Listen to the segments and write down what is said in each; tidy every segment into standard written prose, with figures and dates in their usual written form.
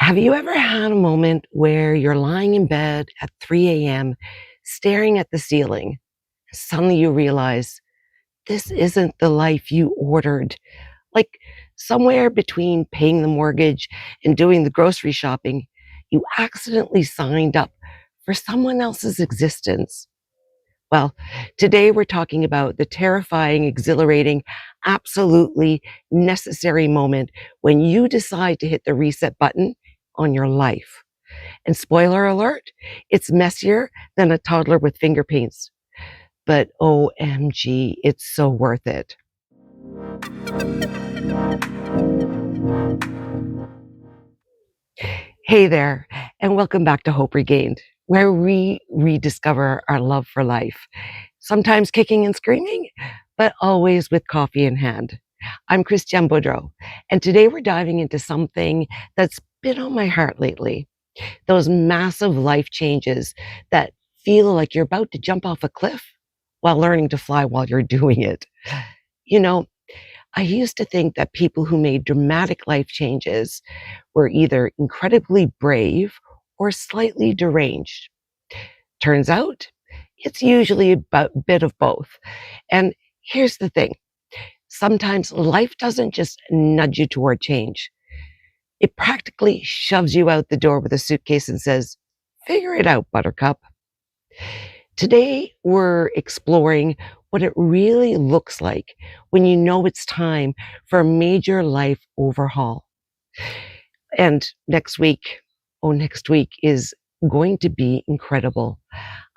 Have you ever had a moment where you're lying in bed at 3 a.m., staring at the ceiling? Suddenly you realize this isn't the life you ordered. Like somewhere between paying the mortgage and doing the grocery shopping, you accidentally signed up for someone else's existence. Well, today we're talking about the terrifying, exhilarating, absolutely necessary moment when you decide to hit the reset button on your life. And spoiler alert, it's messier than a toddler with finger paints. But OMG, it's so worth it. Hey there, and welcome back to Hope Regained, where we rediscover our love for life. Sometimes kicking and screaming, but always with coffee in hand. I'm Christiane Boudreau, and today we're diving into something that's been on my heart lately. Those massive life changes that feel like you're about to jump off a cliff while learning to fly while you're doing it. You know, I used to think that people who made dramatic life changes were either incredibly brave or slightly deranged. Turns out, it's usually a bit of both. And here's the thing. Sometimes life doesn't just nudge you toward change. It practically shoves you out the door with a suitcase and says, figure it out, buttercup. Today, we're exploring what it really looks like when you know it's time for a major life overhaul. And next week is going to be incredible.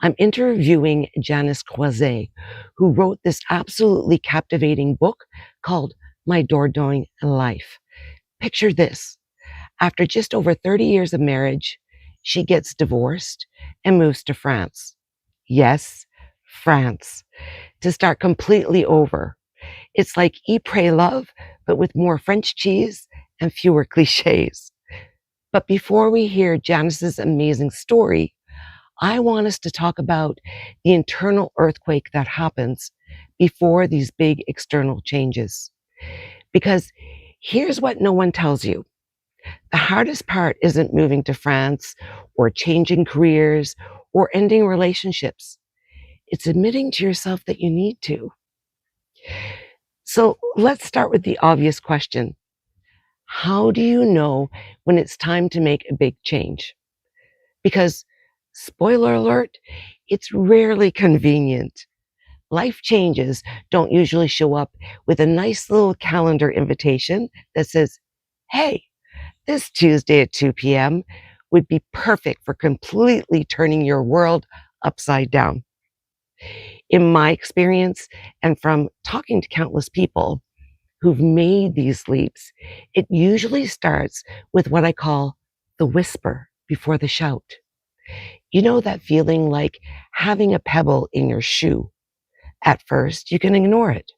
I'm interviewing Janice Croizet, who wrote this absolutely captivating book called My Dordogne Life. Picture this. After just over 30 years of marriage, she gets divorced and moves to France. Yes, France, to start completely over. It's like Eat, Pray, Love, but with more French cheese and fewer cliches. But before we hear Janice's amazing story, I want us to talk about the internal earthquake that happens before these big external changes. Because here's what no one tells you. The hardest part isn't moving to France or changing careers or ending relationships. It's admitting to yourself that you need to. So let's start with the obvious question. How do you know when it's time to make a big change? Because, spoiler alert, it's rarely convenient. Life changes don't usually show up with a nice little calendar invitation that says, hey, this Tuesday at 2 p.m. would be perfect for completely turning your world upside down. In my experience, and from talking to countless people who've made these leaps, it usually starts with what I call the whisper before the shout. You know that feeling like having a pebble in your shoe. At first, you can ignore it,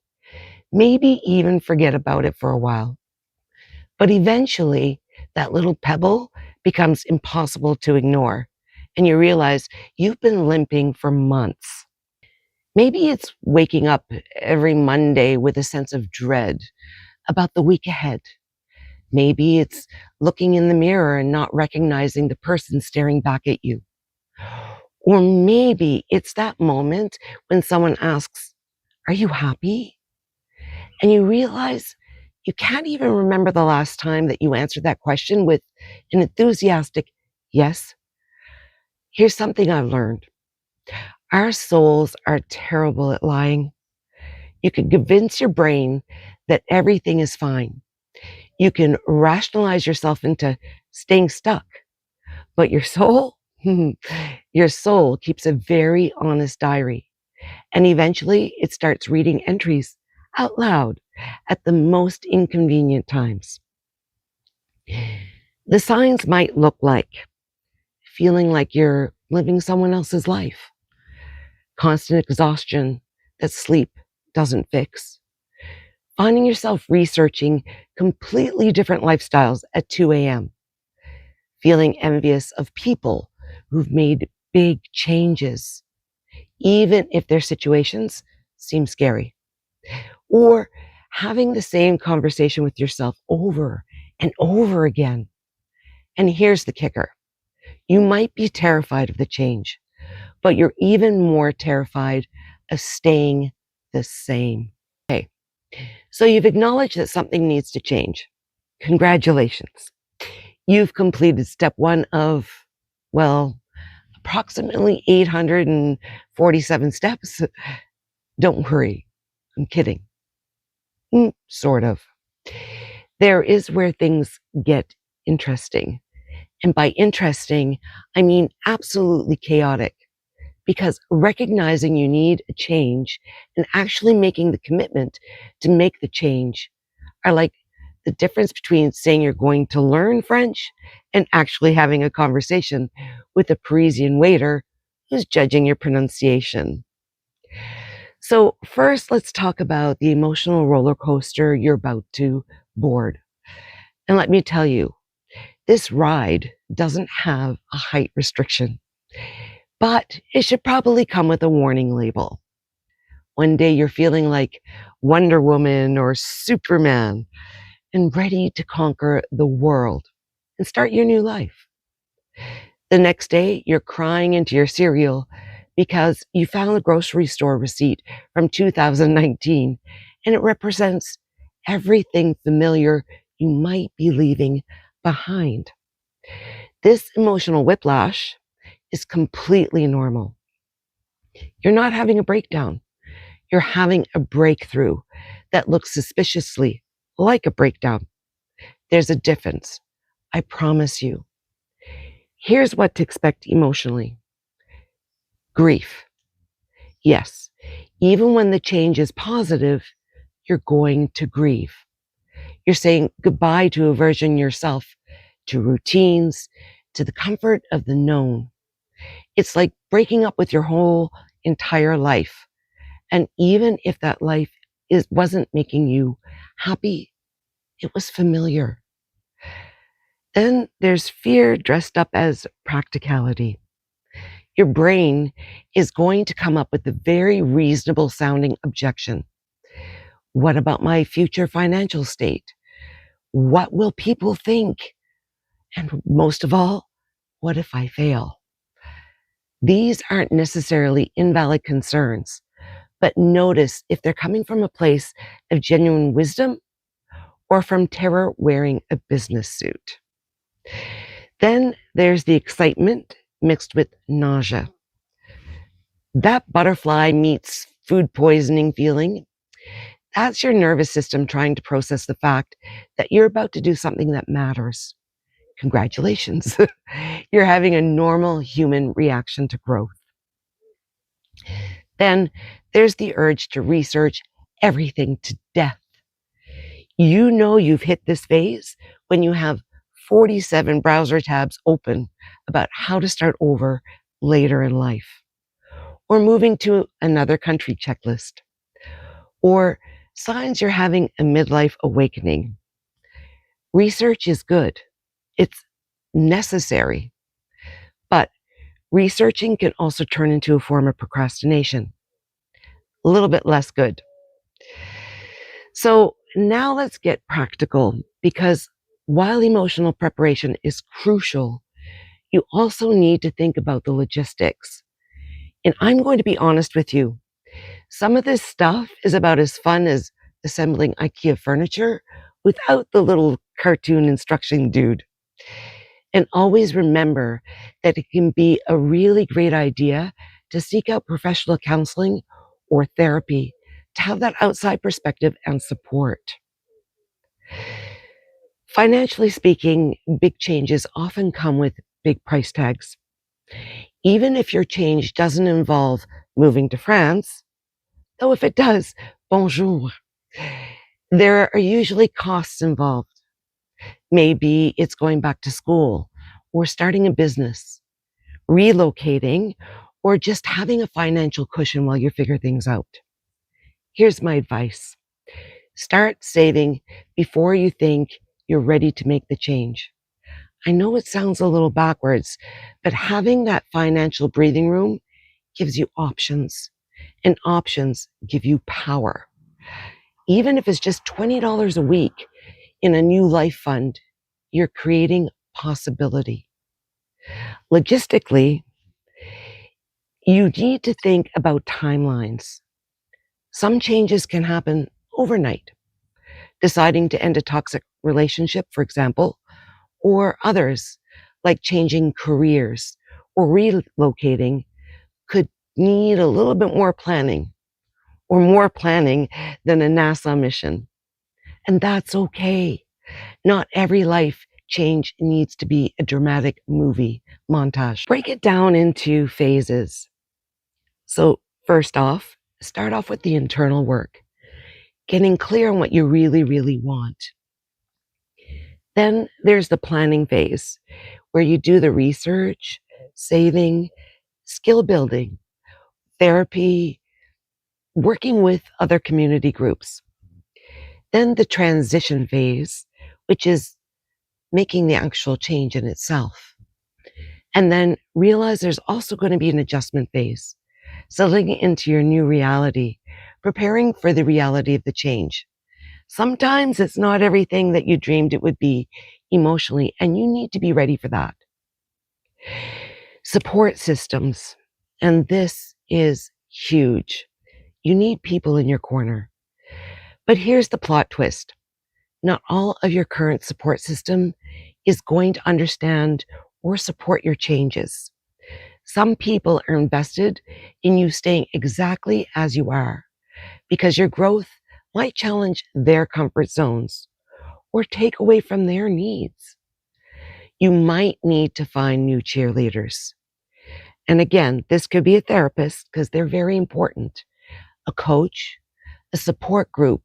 maybe even forget about it for a while. But eventually, that little pebble becomes impossible to ignore, and you realize you've been limping for months. Maybe it's waking up every Monday with a sense of dread about the week ahead. Maybe it's looking in the mirror and not recognizing the person staring back at you. Or maybe it's that moment when someone asks, are you happy? And you realize you can't even remember the last time that you answered that question with an enthusiastic yes. Here's something I've learned. Our souls are terrible at lying. You can convince your brain that everything is fine. You can rationalize yourself into staying stuck. But your soul, your soul keeps a very honest diary. And eventually it starts reading entries out loud at the most inconvenient times. The signs might look like feeling like you're living someone else's life, constant exhaustion that sleep doesn't fix, finding yourself researching completely different lifestyles at 2 a.m., feeling envious of people who've made big changes, even if their situations seem scary, or having the same conversation with yourself over and over again. And here's the kicker. You might be terrified of the change, but you're even more terrified of staying the same. Okay, so you've acknowledged that something needs to change. Congratulations. You've completed step one of, well, approximately 847 steps. Don't worry, I'm kidding. Sort of. There is where things get interesting. And by interesting, I mean absolutely chaotic. Because recognizing you need a change and actually making the commitment to make the change are like the difference between saying you're going to learn French and actually having a conversation with a Parisian waiter who's judging your pronunciation. So first, let's talk about the emotional roller coaster you're about to board. And let me tell you, this ride doesn't have a height restriction, but it should probably come with a warning label. One day you're feeling like Wonder Woman or Superman and ready to conquer the world and start your new life. The next day, you're crying into your cereal because you found the grocery store receipt from 2019 and it represents everything familiar you might be leaving behind. This emotional whiplash is completely normal. You're not having a breakdown. You're having a breakthrough that looks suspiciously like a breakdown. There's a difference. I promise you. Here's what to expect emotionally. Grief. Yes, even when the change is positive, you're going to grieve. You're saying goodbye to a version of yourself, to routines, to the comfort of the known. It's like breaking up with your whole entire life. And even if that life wasn't making you happy, it was familiar. Then there's fear dressed up as practicality. Your brain is going to come up with a very reasonable sounding objection. What about my future financial state? What will people think? And most of all, what if I fail? These aren't necessarily invalid concerns, but notice if they're coming from a place of genuine wisdom or from terror wearing a business suit. Then there's the excitement mixed with nausea. That butterfly meets food poisoning feeling, that's your nervous system trying to process the fact that you're about to do something that matters. Congratulations. You're having a normal human reaction to growth. Then there's the urge to research everything to death. You know you've hit this phase when you have 47 browser tabs open about how to start over later in life, or moving to another country checklist, or signs you're having a midlife awakening. Research is good. It's necessary. But researching can also turn into a form of procrastination. A little bit less good. So now let's get practical, because while emotional preparation is crucial, you also need to think about the logistics. And I'm going to be honest with you. Some of this stuff is about as fun as assembling IKEA furniture without the little cartoon instruction dude. And always remember that it can be a really great idea to seek out professional counseling or therapy to have that outside perspective and support. Financially speaking, big changes often come with big price tags. Even if your change doesn't involve moving to France, though if it does, bonjour, there are usually costs involved. Maybe it's going back to school or starting a business, relocating, or just having a financial cushion while you figure things out. Here's my advice. Start saving before you think you're ready to make the change. I know it sounds a little backwards, but having that financial breathing room gives you options, and options give you power. Even if it's just $20 a week in a new life fund, you're creating possibility. Logistically, you need to think about timelines. Some changes can happen overnight. Deciding to end a toxic relationship, for example, or others, like changing careers or relocating, could need a little bit more planning, or more planning than a NASA mission. And that's okay. Not every life change needs to be a dramatic movie montage. Break it down into phases. So, first off, start off with the internal work, getting clear on what you really, really want. Then there's the planning phase, where you do the research, saving, skill building, therapy, working with other community groups. Then the transition phase, which is making the actual change in itself. And then realize there's also going to be an adjustment phase, settling into your new reality, preparing for the reality of the change. Sometimes it's not everything that you dreamed it would be emotionally, and you need to be ready for that. Support systems. And this is huge. You need people in your corner. But here's the plot twist. Not all of your current support system is going to understand or support your changes. Some people are invested in you staying exactly as you are because your growth might challenge their comfort zones or take away from their needs. You might need to find new cheerleaders. And again, this could be a therapist because they're very important, a coach, a support group,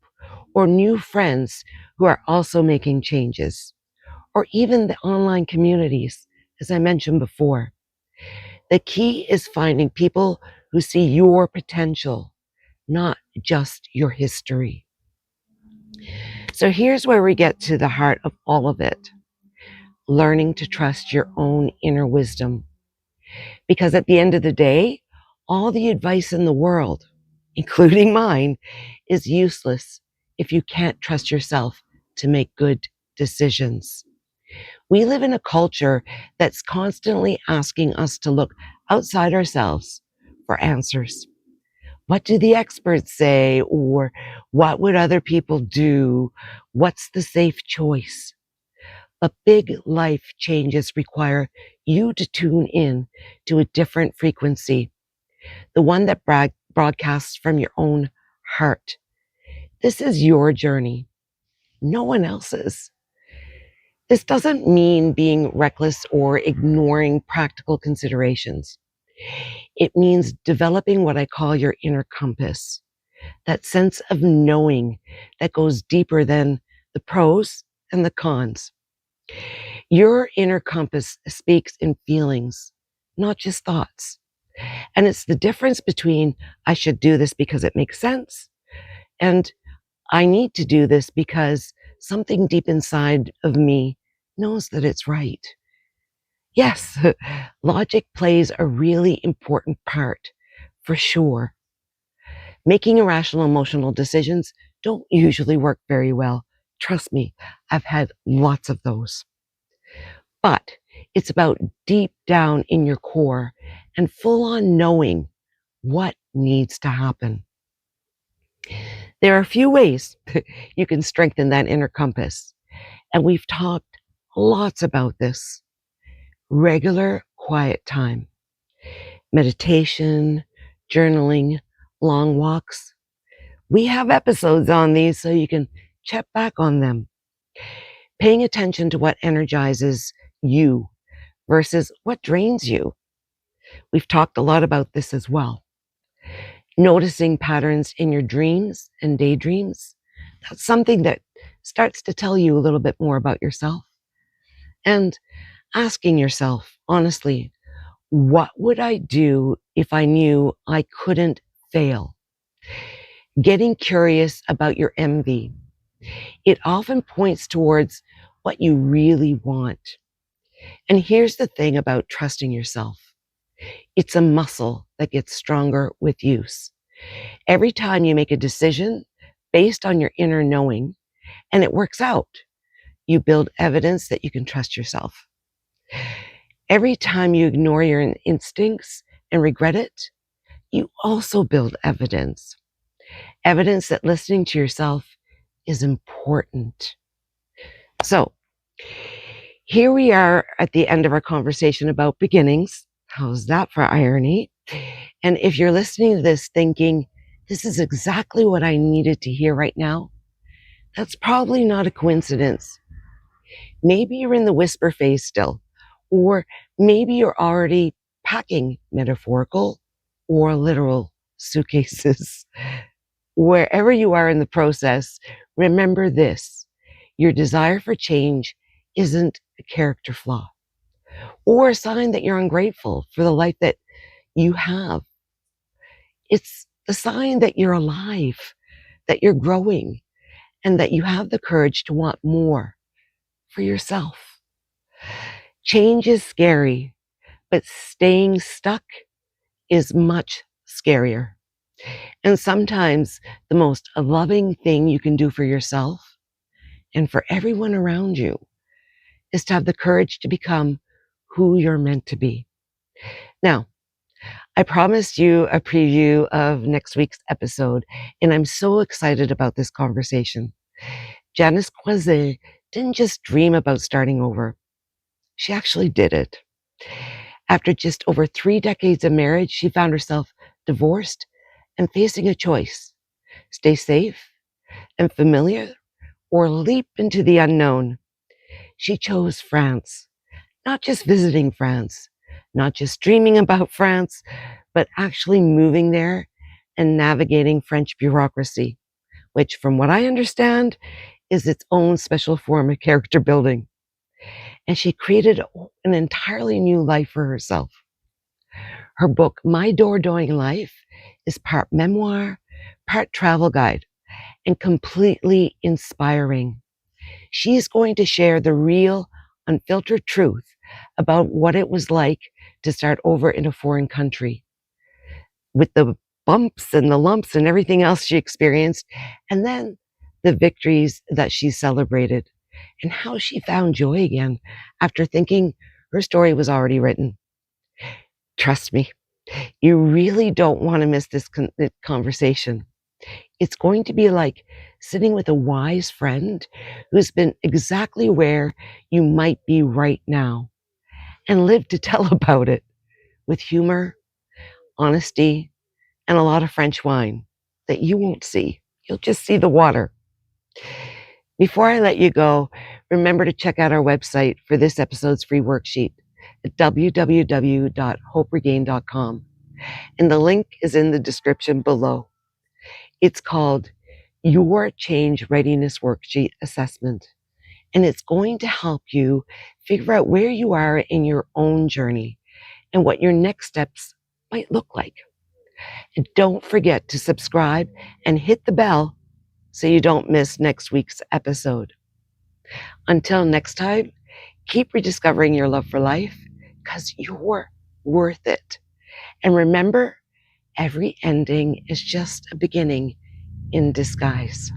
or new friends who are also making changes, or even the online communities, as I mentioned before. The key is finding people who see your potential, not just your history. So here's where we get to the heart of all of it. Learning to trust your own inner wisdom. Because at the end of the day, all the advice in the world, including mine, is useless if you can't trust yourself to make good decisions. We live in a culture that's constantly asking us to look outside ourselves for answers. What do the experts say? Or what would other people do? What's the safe choice? But big life changes require you to tune in to a different frequency, the one that broadcasts from your own heart. This is your journey, no one else's. This doesn't mean being reckless or ignoring practical considerations. It means developing what I call your inner compass, that sense of knowing that goes deeper than the pros and the cons. Your inner compass speaks in feelings, not just thoughts. And it's the difference between I should do this because it makes sense and I need to do this because something deep inside of me knows that it's right. Yes, logic plays a really important part, for sure. Making irrational emotional decisions don't usually work very well. Trust me, I've had lots of those. But it's about deep down in your core and full on knowing what needs to happen. There are a few ways you can strengthen that inner compass. And we've talked lots about this. Regular quiet time, meditation, journaling, long walks. We have episodes on these so you can check back on them. Paying attention to what energizes you versus what drains you. We've talked a lot about this as well. Noticing patterns in your dreams and daydreams. That's something that starts to tell you a little bit more about yourself. And asking yourself, honestly, what would I do if I knew I couldn't fail? Getting curious about your envy. It often points towards what you really want. And here's the thing about trusting yourself. It's a muscle that gets stronger with use. Every time you make a decision based on your inner knowing, and it works out, you build evidence that you can trust yourself. Every time you ignore your instincts and regret it, you also build evidence. Evidence that listening to yourself is important. So, here we are at the end of our conversation about beginnings. How's that for irony? And if you're listening to this thinking, this is exactly what I needed to hear right now, that's probably not a coincidence. Maybe you're in the whisper phase still, or maybe you're already packing metaphorical or literal suitcases. Wherever you are in the process, remember this: your desire for change isn't a character flaw or a sign that you're ungrateful for the life that you have. It's the sign that you're alive, that you're growing, and that you have the courage to want more for yourself. Change is scary, but staying stuck is much scarier. And sometimes the most loving thing you can do for yourself and for everyone around you is to have the courage to become who you're meant to be. Now, I promised you a preview of next week's episode, and I'm so excited about this conversation. Janice Croizet didn't just dream about starting over. She actually did it. After just over 3 decades of marriage, she found herself divorced and facing a choice: stay safe and familiar or leap into the unknown. She chose France, not just visiting France, not just dreaming about France, but actually moving there and navigating French bureaucracy, which, from what I understand, is its own special form of character building. And she created an entirely new life for herself. Her book, My Dordogne Life, is part memoir, part travel guide, and completely inspiring. She's going to share the real, unfiltered truth about what it was like to start over in a foreign country, with the bumps and the lumps and everything else she experienced, and then the victories that she celebrated, and how she found joy again after thinking her story was already written. Trust me, you really don't want to miss this conversation. It's going to be like sitting with a wise friend who's been exactly where you might be right now and live to tell about it with humor, honesty, and a lot of French wine that you won't see. You'll just see the water. Before I let you go, remember to check out our website for this episode's free worksheet at www.hoperegain.com. And the link is in the description below. It's called Your Change Readiness Worksheet Assessment, and it's going to help you figure out where you are in your own journey and what your next steps might look like. And don't forget to subscribe and hit the bell so you don't miss next week's episode. Until next time, keep rediscovering your love for life, because you're worth it. And remember, every ending is just a beginning in disguise.